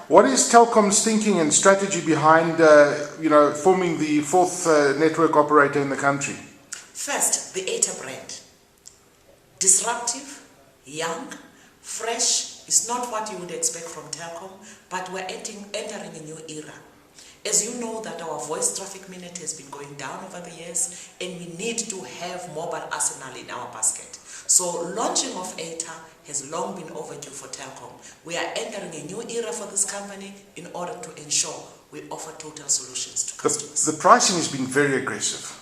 What is Telkom's thinking and strategy behind, forming the fourth network operator in the country? First, the ETA brand. Disruptive, young, fresh is not what you would expect from Telkom, but we're entering a new era. As you know that our voice traffic minute has been going down over the years, and we need to have mobile arsenal in our basket. So launching of ETA has long been overdue for Telkom. We are entering a new era for this company in order to ensure we offer total solutions to customers. The pricing has been very aggressive.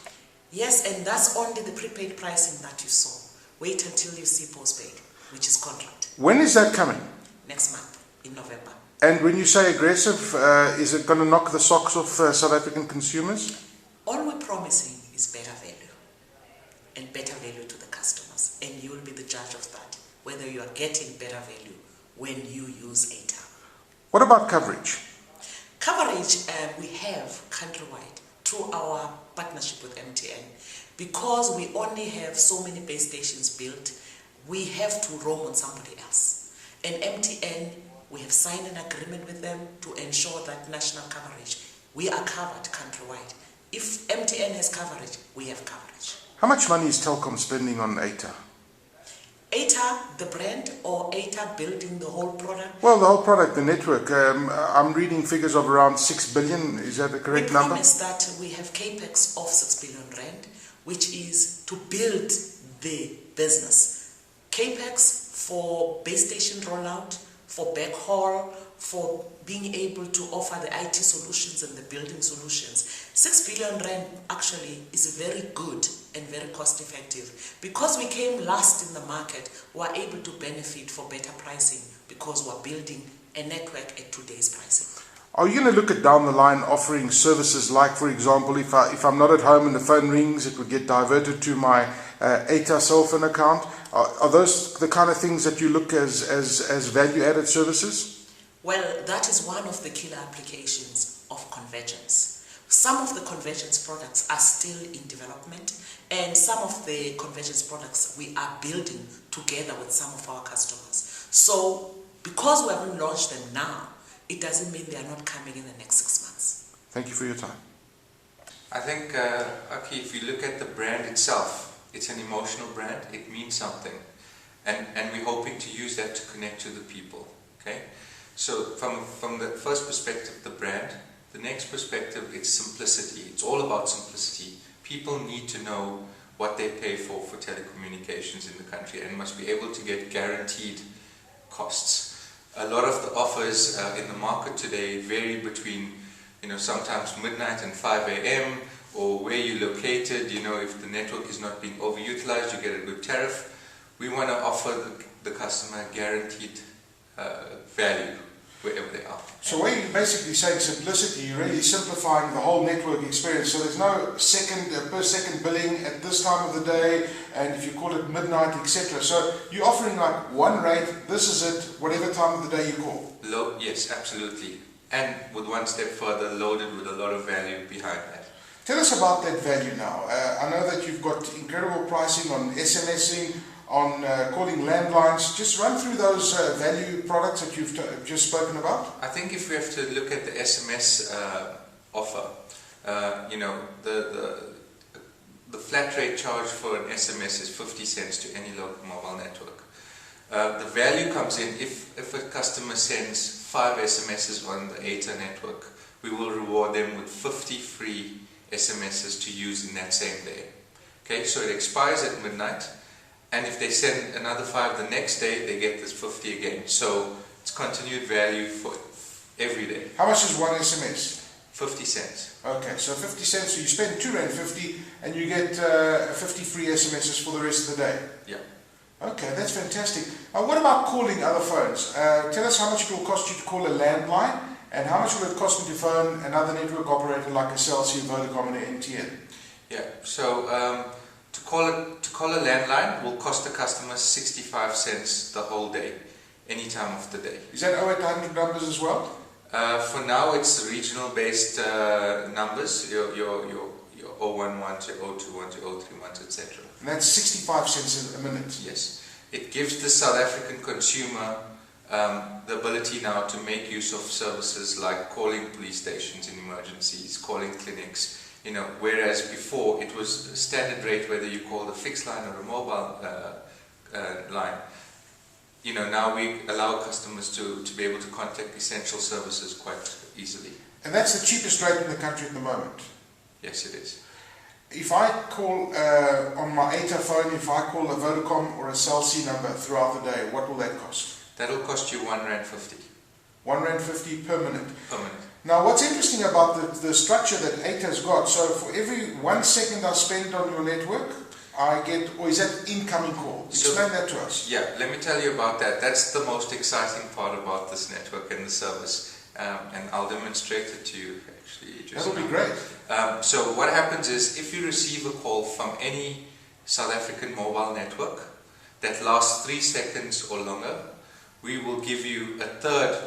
Yes, and that's only the prepaid pricing that you saw. Wait until you see postpaid, which is contract. When is that coming? Next month, in November. And when you say aggressive, is it going to knock the socks off South African consumers? All we're promising is better value, and better value to the customers. And you will be the judge of that, whether you are getting better value when you use ETA. What about coverage? Coverage we have countrywide through our partnership with MTN. Because we only have so many base stations built, we have to roam on somebody else. And MTN, we have signed an agreement with them to ensure that national coverage, we are covered countrywide. If MTN has coverage, we have coverage. How much money is Telkom spending on ETA? ETA, the brand, or ETA building the whole product? Well, the whole product, the network. I'm reading figures of around 6 billion. Is that the correct number? We promise that we have capex of 6 billion rand, which is to build the business. Capex for base station rollout, for backhaul, for being able to offer the IT solutions and the building solutions. 6 billion rand actually is very good and very cost effective. Because we came last in the market, we're able to benefit for better pricing because we're building a network at today's pricing. Are you going to look at down the line offering services like, for example, if I'm not at home and the phone rings, it would get diverted to my ETA cell phone account? Are those the kind of things that you look as value-added services? Well, that is one of the killer applications of convergence. Some of the convergence products are still in development, and some of the convergence products we are building together with some of our customers. So, because we haven't launched them now, it doesn't mean they are not coming in the next 6 months. Thank you for your time. I think, Aki, if you look at the brand itself, it's an emotional brand, it means something. And we're hoping to use that to connect to the people, okay? So from the first perspective, the brand, the next perspective, it's simplicity. It's all about simplicity. People need to know what they pay for telecommunications in the country and must be able to get guaranteed costs. A lot of the offers in the market today vary between, sometimes midnight and 5 a.m. or where you're located. If the network is not being overutilized, you get a good tariff. We want to offer the customer guaranteed value wherever they are. So when you're basically saying simplicity, you're really simplifying the whole network experience. So there's no per second billing at this time of the day, and if you call it midnight, etc. So you're offering like one rate, this is it, whatever time of the day you call. Yes, absolutely. And with one step further, loaded with a lot of value behind that. Tell us about that value now. I know that you've got incredible pricing on SMSing, on calling landlines. Just run through those value products that you've just spoken about. I think if we have to look at the SMS offer, the flat rate charge for an SMS is 50 cents to any local mobile network. The value comes in if a customer sends 5 SMSs on the ETA network, we will reward them with 50 free SMSs to use in that same day. Okay, so it expires at midnight. And if they send another 5 the next day, they get this 50 again. So it's continued value for every day. How much is one SMS? 50 cents. Okay, so 50 cents, so you spend R2.50 and you get 50 free SMSs for the rest of the day? Yeah. Okay, that's fantastic. What about calling other phones? Tell us how much it will cost you to call a landline, and how much will it cost me to phone another network operator like a Celsius, Vodacom and MTN? Yeah, so to call a landline will cost the customer 65 cents the whole day, any time of the day. Is that 0800 numbers as well? For now, it's regional based numbers, your 011 to 021 to 031, etc. And that's 65 cents a minute? Yes. It gives the South African consumer the ability now to make use of services like calling police stations in emergencies, calling clinics, whereas before it was a standard rate whether you called a fixed line or a mobile line. Now we allow customers to be able to contact essential services quite easily. And that's the cheapest rate in the country at the moment? Yes, it is. If I call on my ATA phone, if I call a Vodacom or a Cell C number throughout the day, what will that cost? That'll cost you R1.50. R1.50 per minute. Per minute. Now, what's interesting about the structure that ATA's got, so for every 1 second I spend on your network, I get, or is that incoming call? Explain that to us. Yeah, let me tell you about that. That's the most exciting part about this network and the service. And I'll demonstrate it to you actually. That'll be great. So what happens is, if you receive a call from any South African mobile network that lasts 3 seconds or longer, we will give you a third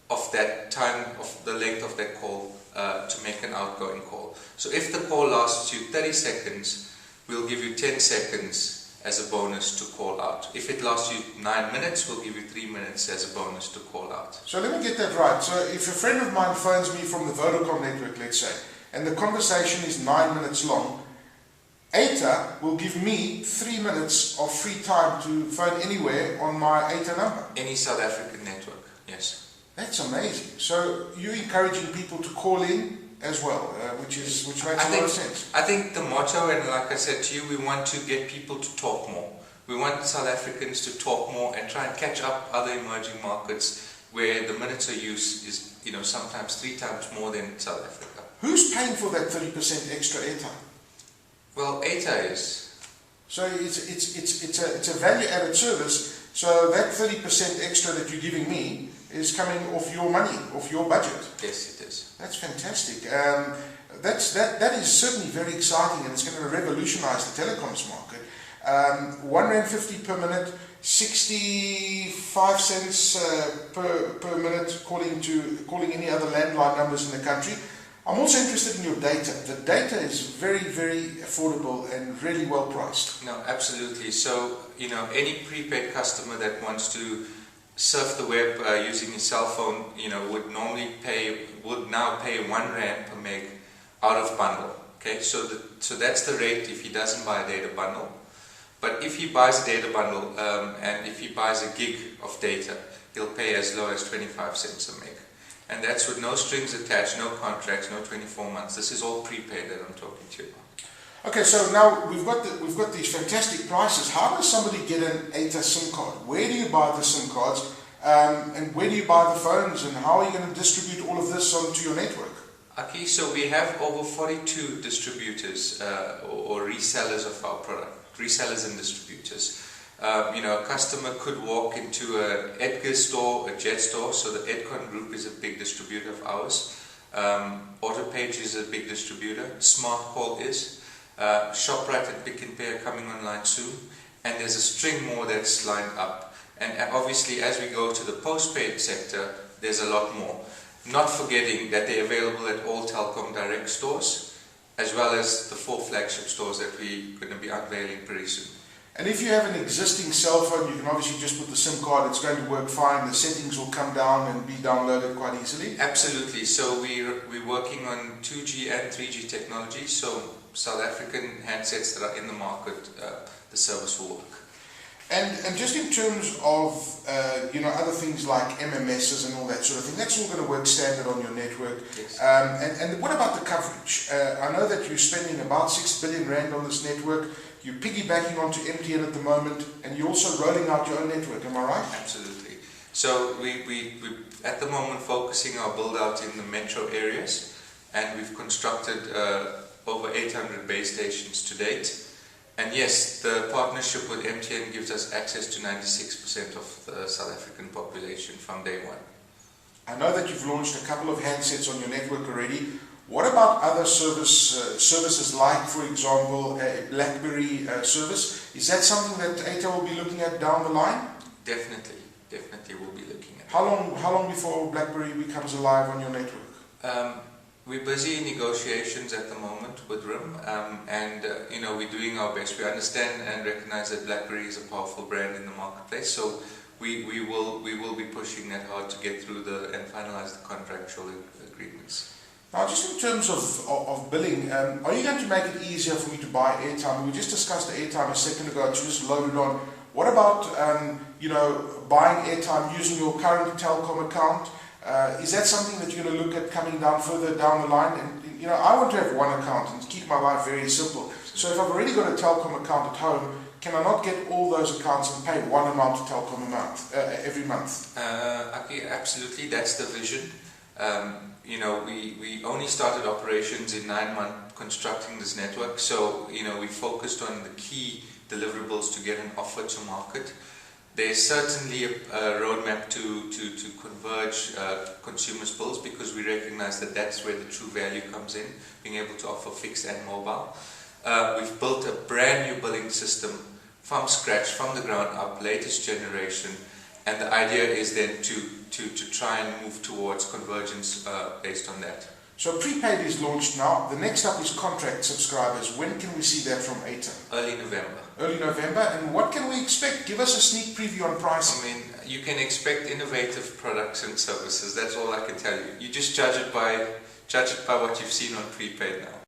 of that time, of the length of that call, to make an outgoing call. So if the call lasts you 30 seconds, we'll give you 10 seconds as a bonus to call out. If it lasts you 9 minutes, we'll give you 3 minutes as a bonus to call out. So let me get that right. So if a friend of mine phones me from the Vodacom network, let's say, and the conversation is 9 minutes long, ATA will give me 3 minutes of free time to phone anywhere on my ATA number. Any South African network, yes. That's amazing. So you're encouraging people to call in as well, which makes a lot of sense. I think the motto, and like I said to you, we want to get people to talk more. We want South Africans to talk more and try and catch up other emerging markets where the minutes of use is, sometimes 3 times more than South Africa. Who's paying for that 30% extra airtime? Well, ATA is. So it's a value-added service. So that 30% extra that you're giving me is coming off your money, off your budget. Yes, it is. That's fantastic. That is certainly very exciting, and it's going to revolutionise the telecoms market. R1.50 per minute, 65 cents per minute calling any other landline numbers in the country. I'm also interested in your data. The data is very, very affordable and really well priced. No, absolutely. So, any prepaid customer that wants to surf the web using a cell phone, would now pay R1 per meg out of bundle. Okay, so that's the rate if he doesn't buy a data bundle. But if he buys a data bundle and if he buys a gig of data, he'll pay as low as 25 cents a meg. And that's with no strings attached, no contracts, no 24 months. This is all prepaid that I'm talking to you about. Okay, so now we've got these fantastic prices. How does somebody get an ATA SIM card? Where do you buy the SIM cards? And where do you buy the phones? And how are you going to distribute all of this onto your network? Okay, so we have over 42 distributors or resellers of our product, resellers and distributors. A customer could walk into an Edgar store, a Jet store, so the Edcon Group is a big distributor of ours. AutoPage is a big distributor, SmartCall is, ShopRite and Pick n Pay are coming online soon, and there's a string more that's lined up. And obviously as we go to the postpaid sector, there's a lot more. Not forgetting that they're available at all Telkom direct stores, as well as the 4 flagship stores that we're going to be unveiling pretty soon. And if you have an existing cell phone, you can obviously just put the SIM card, it's going to work fine, the settings will come down and be downloaded quite easily? Absolutely. So we're working on 2G and 3G technology, so South African handsets that are in the market, the service will work. And just in terms of other things like MMSs and all that sort of thing, that's all going to work standard on your network. Yes. And what about the coverage? I know that you're spending about 6 billion rand on this network. You're piggybacking onto MTN at the moment, and you're also rolling out your own network. Am I right? Absolutely. So we at the moment focusing our build out in the metro areas, and we've constructed over 800 base stations to date. And yes, the partnership with MTN gives us access to 96% of the South African population from day one. I know that you've launched a couple of handsets on your network already. What about other services like, for example, a BlackBerry service? Is that something that ATA will be looking at down the line? Definitely we'll be looking at. How long before BlackBerry becomes alive on your network? We're busy in negotiations at the moment with RIM, and we're doing our best. We understand and recognize that BlackBerry is a powerful brand in the marketplace, so we will be pushing that hard to get through and finalize the contractual agreements. Now, just in terms of billing, are you going to make it easier for me to buy airtime? We just discussed the airtime a second ago, to just load it on. What about, buying airtime using your current Telkom account? Is that something that you're going to look at coming down further down the line? And, I want to have one account and keep my life very simple. So if I've already got a Telkom account at home, can I not get all those accounts and pay one amount to Telkom every month? Absolutely, that's the vision. We only started operations in 9 months constructing this network, so we focused on the key deliverables to get an offer to market. There's certainly a roadmap to converge consumers' bills, because we recognize that that's where the true value comes in, being able to offer fixed and mobile. We've built a brand new billing system from scratch, from the ground up, latest generation, and the idea is then to try and move towards convergence based on that. So prepaid is launched now. The next up is contract subscribers. When can we see that from Atom? Early November. Early November. And what can we expect? Give us a sneak preview on pricing. You can expect innovative products and services. That's all I can tell you. You just judge it by what you've seen on prepaid now.